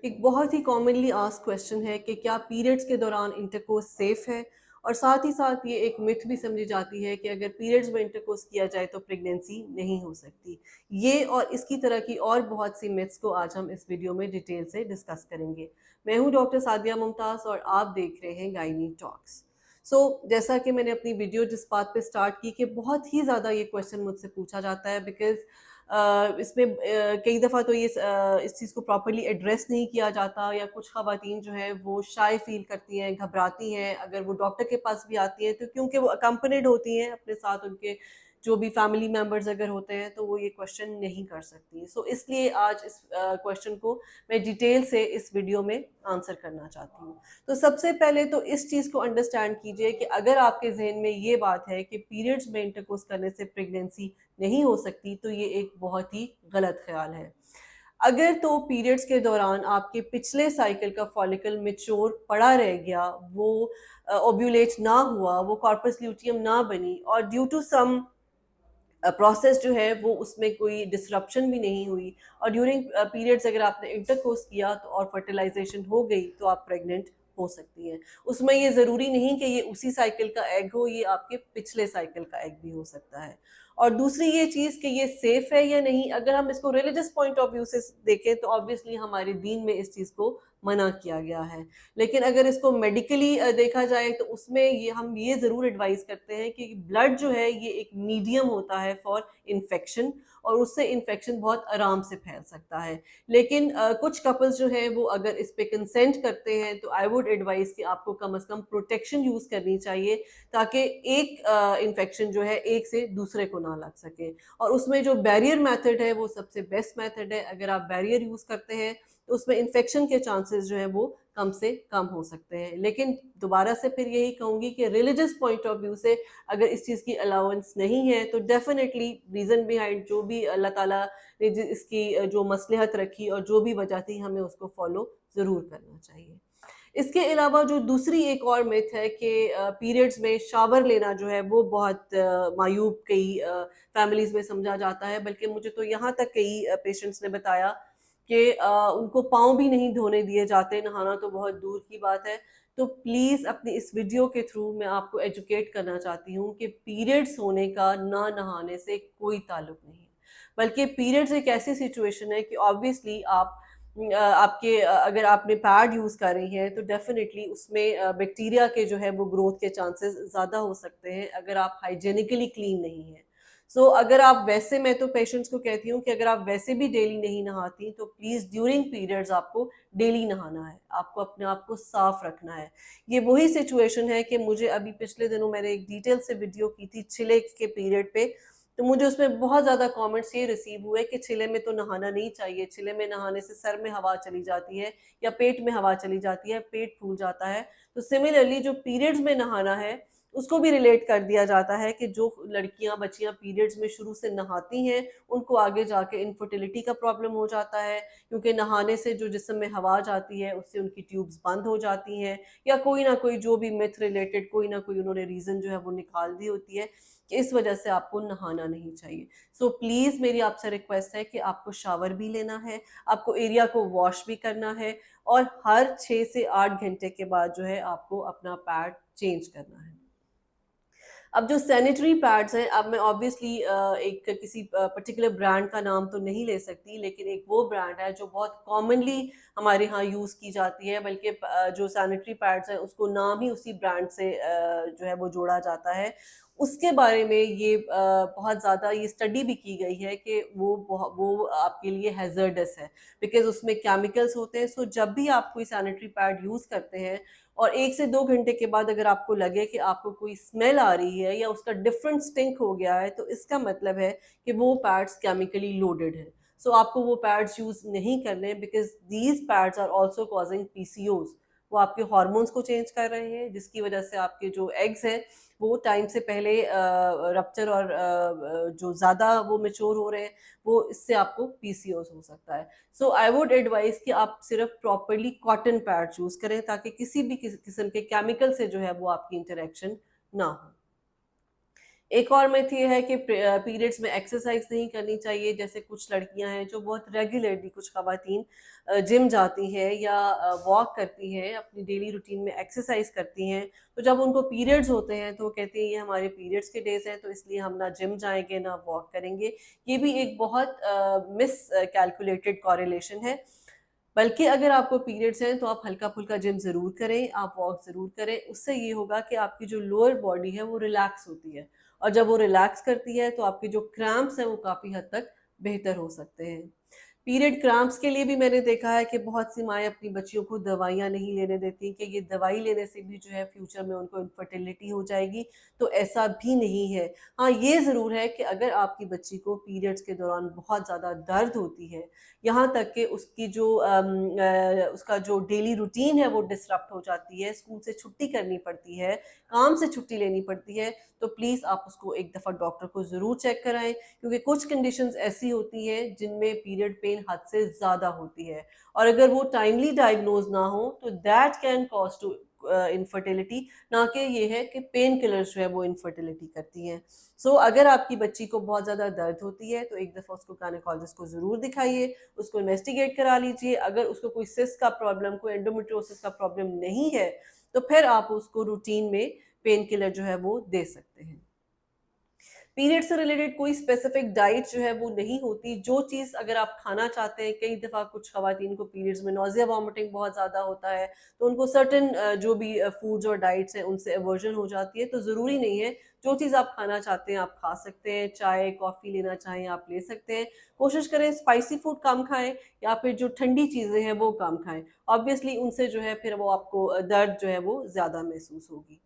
ایک بہت ہی commonly ask question ہے کہ کیا پیریڈز کے دوران انٹرکورس سیف ہے، اور ساتھ ہی ساتھ یہ ایک متھ بھی سمجھی جاتی ہے کہ اگر پیریڈز میں انٹرکورس کیا جائے تو پریگنینسی نہیں ہو سکتی۔ یہ اور اس کی طرح کی اور بہت سی متھس کو آج ہم اس ویڈیو میں ڈیٹیل سے ڈسکس کریں گے۔ میں ہوں ڈاکٹر سعدیہ ممتاز اور آپ دیکھ رہے ہیں گائنی ٹاکس۔ جیسا کہ میں نے اپنی ویڈیو جس بات پہ سٹارٹ کی کہ بہت ہی زیادہ یہ کویشچن مجھ سے پوچھا جاتا ہے، بیکاز اس میں کئی دفعہ تو یہ اس چیز کو پراپرلی ایڈریس نہیں کیا جاتا، یا کچھ خواتین جو ہیں وہ شائع فیل کرتی ہیں، گھبراتی ہیں اگر وہ ڈاکٹر کے پاس بھی آتی ہیں، تو کیونکہ وہ اکمپنیڈ ہوتی ہیں اپنے ساتھ ان کے جو بھی فیملی ممبرز اگر ہوتے ہیں تو وہ یہ کویشچن نہیں کر سکتی۔ اس لیے آج اس کویشچن کو میں ڈیٹیل سے اس ویڈیو میں آنسر کرنا چاہتی ہوں۔ تو سب سے پہلے تو اس چیز کو انڈرسٹینڈ کیجئے کہ اگر آپ کے ذہن میں یہ بات ہے کہ پیریڈز میں انٹرکورس کرنے سے پریگنینسی نہیں ہو سکتی، تو یہ ایک بہت ہی غلط خیال ہے۔ اگر تو پیریڈز کے دوران آپ کے پچھلے سائیکل کا فالیکل میچور پڑا رہ گیا، وہ اوبیولیٹ نہ ہوا، وہ کارپس لیوٹیم نہ بنی، اور ڈیو ٹو سم پروسیس جو ہے وہ اس میں کوئی ڈسرپشن بھی نہیں ہوئی، اور ڈیورنگ پیریڈز اگر آپ نے انٹرکورس کیا تو اور فرٹیلائزیشن ہو گئی، تو آپ پریگننٹ ہو سکتی ہیں۔ اس میں یہ ضروری نہیں کہ یہ اسی سائیکل کا ایگ ہو، یہ آپ کے پچھلے سائیکل کا ایگ بھی ہو سکتا ہے۔ اور دوسری یہ چیز کہ یہ سیف ہے یا نہیں، اگر ہم اس کو ریلیجس پوائنٹ آف ویو سے دیکھیں تو آبویسلی ہمارے دین میں اس چیز کو منع کیا گیا ہے، لیکن اگر اس کو میڈیکلی دیکھا جائے تو اس میں ہم یہ ضرور ایڈوائز کرتے ہیں کہ بلڈ جو ہے یہ ایک میڈیم ہوتا ہے فار انفیکشن، اور اس سے انفیکشن بہت آرام سے پھیل سکتا ہے۔ لیکن کچھ کپلز جو ہیں وہ اگر اس پہ کنسینٹ کرتے ہیں تو آئی ووڈ ایڈوائز کہ آپ کو کم از کم پروٹیکشن یوز کرنی چاہیے، تاکہ ایک انفیکشن جو ہے ایک سے دوسرے کو نہ لگ سکے۔ اور اس میں جو بیریئر میتھڈ ہے وہ سب سے بیسٹ میتھڈ ہے۔ اگر آپ بیریئر یوز کرتے ہیں تو اس میں انفیکشن کے چانسز جو ہیں وہ کم سے کم ہو سکتے ہیں۔ لیکن دوبارہ سے پھر یہی کہوں گی کہ ریلیجس پوائنٹ آف ویو سے اگر اس چیز کی الاؤنس نہیں ہے تو ڈیفینیٹلی ریزن بیہائنڈ جو بھی اللہ تعالیٰ نے اس کی جو مصلحت رکھی اور جو بھی وجہ تھی، ہمیں اس کو فالو ضرور کرنا چاہیے۔ اس کے علاوہ جو دوسری ایک اور میتھ ہے کہ پیریڈز میں شاور لینا جو ہے وہ بہت معیوب کئی فیملیز میں سمجھا جاتا ہے، بلکہ مجھے تو یہاں تک کئی پیشنٹس نے بتایا کہ ان کو پاؤں بھی نہیں دھونے دیے جاتے، نہانا تو بہت دور کی بات ہے۔ تو پلیز اپنی اس ویڈیو کے تھرو میں آپ کو ایجوکیٹ کرنا چاہتی ہوں کہ پیریڈز ہونے کا نہ نہانے سے کوئی تعلق نہیں، بلکہ پیریڈز ایک ایسی سچویشن ہے کہ آبویسلی آپ کے اگر آپ نے پیڈ یوز کر رہی ہیں تو ڈیفینیٹلی اس میں بیکٹیریا کے جو ہے وہ گروتھ کے چانسز زیادہ ہو سکتے ہیں اگر آپ ہائیجینیکلی کلین نہیں ہیں۔ اگر آپ ویسے، میں تو پیشنٹس کو کہتی ہوں کہ اگر آپ ویسے بھی ڈیلی نہیں نہاتی تو پلیز ڈیورنگ پیریڈز آپ کو ڈیلی نہانا ہے، آپ کو اپنے آپ کو صاف رکھنا ہے۔ یہ وہی سچویشن ہے کہ مجھے ابھی پچھلے دنوں میں نے ایک ڈیٹیل سے ویڈیو کی تھی چھلے کے پیریڈ پہ، تو مجھے اس میں بہت زیادہ کامنٹس یہ ریسیو ہوئے کہ چھلے میں تو نہانا نہیں چاہیے، چھلے میں نہانے سے سر میں ہوا چلی جاتی ہے یا پیٹ میں ہوا چلی جاتی ہے، پیٹ پھول جاتا ہے۔ تو سملرلی جو پیریڈز میں نہانا ہے اس کو بھی ریلیٹ کر دیا جاتا ہے کہ جو لڑکیاں بچیاں پیریڈز میں شروع سے نہاتی ہیں ان کو آگے جا کے انفرٹیلیٹی کا پرابلم ہو جاتا ہے، کیونکہ نہانے سے جو جسم میں ہوا جاتی ہے اس سے ان کی ٹیوبز بند ہو جاتی ہیں، یا کوئی نہ کوئی جو بھی میتھ ریلیٹڈ کوئی نہ کوئی انہوں نے ریزن جو ہے وہ نکال دی ہوتی ہے کہ اس وجہ سے آپ کو نہانا نہیں چاہیے۔ پلیز میری آپ سے ریکویسٹ ہے کہ آپ کو شاور بھی لینا ہے، آپ کو ایریا کو واش بھی کرنا ہے، اور ہر 6 سے 8 گھنٹے کے بعد جو ہے آپ کو اپنا پیڈ چینج کرنا ہے۔ اب جو سینیٹری پیڈز ہیں، اب میں آبویسلی ایک کسی پرٹیکولر برانڈ کا نام تو نہیں لے سکتی، لیکن ایک وہ برانڈ ہے جو بہت کامنلی ہمارے ہاں یوز کی جاتی ہے، بلکہ جو سینیٹری پیڈز ہیں اس کو نام ہی اسی برانڈ سے جو ہے وہ جوڑا جاتا ہے۔ اس کے بارے میں یہ بہت زیادہ یہ اسٹڈی بھی کی گئی ہے کہ وہ آپ کے لیے ہیزرڈس ہے، بیکاز اس میں کیمیکلز ہوتے ہیں۔ جب بھی آپ کوئی سینیٹری پیڈ یوز کرتے ہیں اور 1 سے 2 گھنٹے کے بعد اگر آپ کو لگے کہ آپ کو کوئی اسمیل آ رہی ہے یا اس کا ڈفرنٹ سٹنک ہو گیا ہے، تو اس کا مطلب ہے کہ وہ پیڈز کیمیکلی لوڈڈ ہیں۔ آپ کو وہ پیڈز یوز نہیں کرنے، because these pads are also causing PCOs۔ وہ آپ کے ہارمونس کو چینج کر رہے ہیں، جس کی وجہ سے آپ کے جو ایگز ہیں وہ ٹائم سے پہلے رپچر اور جو زیادہ وہ میچور ہو رہے ہیں، وہ اس سے آپ کو PCOs ہو سکتا ہے۔ آئی ووڈ ایڈوائز کہ آپ صرف پراپرلی کاٹن پیڈ یوز کریں، تاکہ کسی بھی قسم کے کیمیکل سے جو ہے وہ آپ کی انٹریکشن نہ ہو۔ ایک اور میتھ یہ ہے کہ پیریڈز میں ایکسرسائز نہیں کرنی چاہیے. جیسے کچھ لڑکیاں ہیں جو بہت ریگولرلی، کچھ خواتین جم جاتی ہیں یا واک کرتی ہیں، اپنی ڈیلی روٹین میں ایکسرسائز کرتی ہیں، تو جب ان کو پیریڈز ہوتے ہیں تو وہ کہتی ہیں یہ ہمارے پیریڈز کے ڈیز ہیں، تو اس لیے ہم نہ جم جائیں گے نہ واک کریں گے. یہ بھی ایک بہت مس کیلکولیٹڈ کوریلیشن ہے. بلکہ اگر آپ کو پیریڈز ہیں تو آپ ہلکا پھلکا جم ضرور کریں، آپ واک ضرور کریں. اس سے یہ ہوگا کہ آپ کی جو لوور باڈی ہے وہ ریلیکس ہوتی ہے، اور جب وہ ریلیکس کرتی ہے تو آپ کے جو کریمپس ہیں وہ کافی حد تک بہتر ہو سکتے ہیں. پیریڈ کریمپس کے لیے بھی میں نے دیکھا ہے کہ بہت سی مائیں اپنی بچیوں کو دوائیاں نہیں لینے دیتی کہ یہ دوائی لینے سے بھی جو ہے فیوچر میں ان کو انفرٹیلٹی ہو جائے گی. تو ایسا بھی نہیں ہے. ہاں یہ ضرور ہے کہ اگر آپ کی بچی کو پیریڈز کے دوران بہت زیادہ درد ہوتی ہے، یہاں تک کہ اس کی جو اس کا جو ڈیلی روٹین ہے وہ ڈسرپٹ ہو جاتی ہے، اسکول سے چھٹی کرنی پڑتی ہے، کام سے چھٹی لینی پڑتی ہے، تو پلیز آپ اس کو ایک دفعہ ڈاکٹر کو ضرور چیک کرائیں. کیونکہ کچھ کنڈیشنز ایسی ہوتی ہیں جن میں پیریڈ پین حد سے زیادہ ہوتی ہے، اور اگر وہ ٹائملی ڈائگنوز نہ ہو تو that can cause to infertility. نہ کہ یہ ہے کہ پین کلرز جو ہے وہ انفرٹیلٹی کرتی ہیں. سو اگر آپ کی بچی کو بہت زیادہ درد ہوتی ہے تو ایک دفعہ اس کو گائنیکالوجسٹ کو ضرور دکھائیے، اس کو انویسٹیگیٹ کرا لیجیے. اگر اس کو کوئی سسٹ کا پرابلم، کوئی انڈومیٹریوسس کا پرابلم نہیں ہے تو پھر آپ اس کو روٹین میں پین کلر جو ہے وہ دے سکتے ہیں. پیریڈ سے ریلیٹڈ کوئی اسپیسیفک ڈائٹ جو ہے وہ نہیں ہوتی. جو چیز اگر آپ کھانا چاہتے ہیں، کئی دفعہ کچھ خواتین کو پیریڈز میں نوزیا وامٹنگ بہت زیادہ ہوتا ہے، تو ان کو سرٹن جو بھی فوڈز اور ڈائٹس ہیں ان سے ایورژن ہو جاتی ہے. تو ضروری نہیں ہے، جو چیز آپ کھانا چاہتے ہیں آپ کھا سکتے ہیں. چائے کافی لینا چاہیں آپ لے سکتے ہیں. کوشش کریں اسپائسی فوڈ کم کھائیں، یا پھر جو ٹھنڈی چیزیں ہیں وہ کم کھائیں. آبویسلی ان سے جو ہے پھر وہ آپ کو درد جو ہے وہ زیادہ محسوس ہوگی.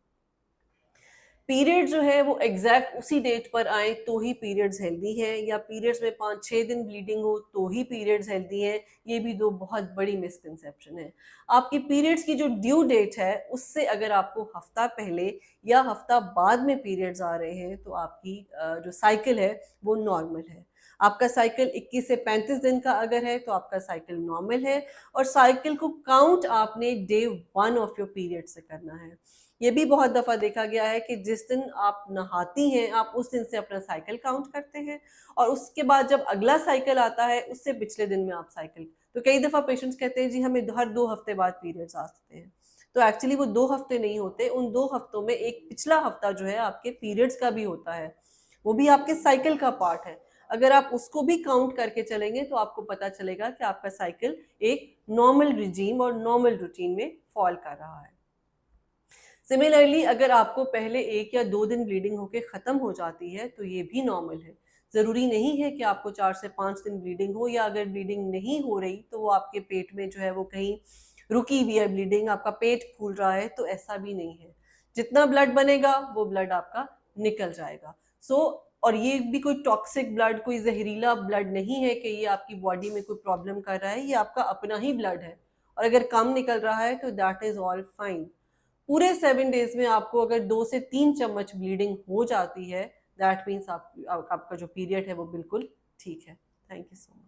پیریڈ جو ہے وہ ایگزیکٹ اسی ڈیٹ پر آئیں تو ہی پیریڈز ہیلدی ہیں، یا پیریڈز میں 5-6 دن بلیڈنگ ہو تو ہی پیریڈز ہیلدی ہیں. یہ بھی دو بہت بڑی مسکنسیپشن ہے. آپ کی پیریڈز کی جو ڈیو ڈیٹ ہے اس سے اگر آپ کو ہفتہ پہلے یا ہفتہ بعد میں پیریڈز آ رہے ہیں تو آپ کی جو سائیکل ہے وہ نارمل ہے. آپ کا سائیکل 21 سے 35 دن کا اگر ہے تو آپ کا سائیکل نارمل ہے. اور سائیکل کو کاؤنٹ آپ نے ڈے 1 آف یور پیریڈ سے کرنا ہے. یہ بھی بہت دفعہ دیکھا گیا ہے کہ جس دن آپ نہاتی ہیں آپ اس دن سے اپنا سائیکل کاؤنٹ کرتے ہیں، اور اس کے بعد جب اگلا سائیکل آتا ہے اس سے پچھلے دن میں آپ سائیکل. تو کئی دفعہ پیشنٹس کہتے ہیں جی ہمیں ہر 2 ہفتے بعد پیریڈز آتے ہیں. تو ایکچولی وہ 2 ہفتے نہیں ہوتے، ان 2 ہفتوں میں ایک پچھلا ہفتہ جو ہے آپ کے پیریڈز کا بھی ہوتا ہے، وہ بھی آپ کے سائیکل کا پارٹ ہے. اگر آپ اس کو بھی کاؤنٹ کر کے چلیں گے تو آپ کو پتا چلے گا کہ آپ کا سائیکل ایک نارمل ریجیم اور نارمل روٹین میں فال کر رہا ہے. سملرلی اگر آپ کو پہلے 1 یا 2 دن بلیڈنگ ہو کے ختم ہو جاتی ہے تو یہ بھی نارمل ہے. ضروری نہیں ہے کہ آپ کو 4 سے 5 دن بلیڈنگ ہو، یا اگر بلیڈنگ نہیں ہو رہی تو وہ آپ کے پیٹ میں جو ہے وہ کہیں رکی ہوئی ہے بلیڈنگ، آپ کا پیٹ پھول رہا ہے، تو ایسا بھی نہیں ہے. جتنا بلڈ بنے گا وہ بلڈ آپ کا نکل جائے گا. اور یہ بھی کوئی ٹاکسک بلڈ، کوئی زہریلا بلڈ نہیں ہے کہ یہ آپ کی باڈی میں کوئی پرابلم کر رہا ہے. یہ آپ کا اپنا ہی بلڈ ہے، اور اگر کم نکل رہا ہے تو دیٹ از آل فائن. پورے 7 ڈیز میں آپ کو اگر 2 سے 3 چمچ بلیڈنگ ہو جاتی ہے، دیٹ مینس آپ کا جو پیریڈ ہے وہ بالکل ٹھیک ہے. Thank you so much.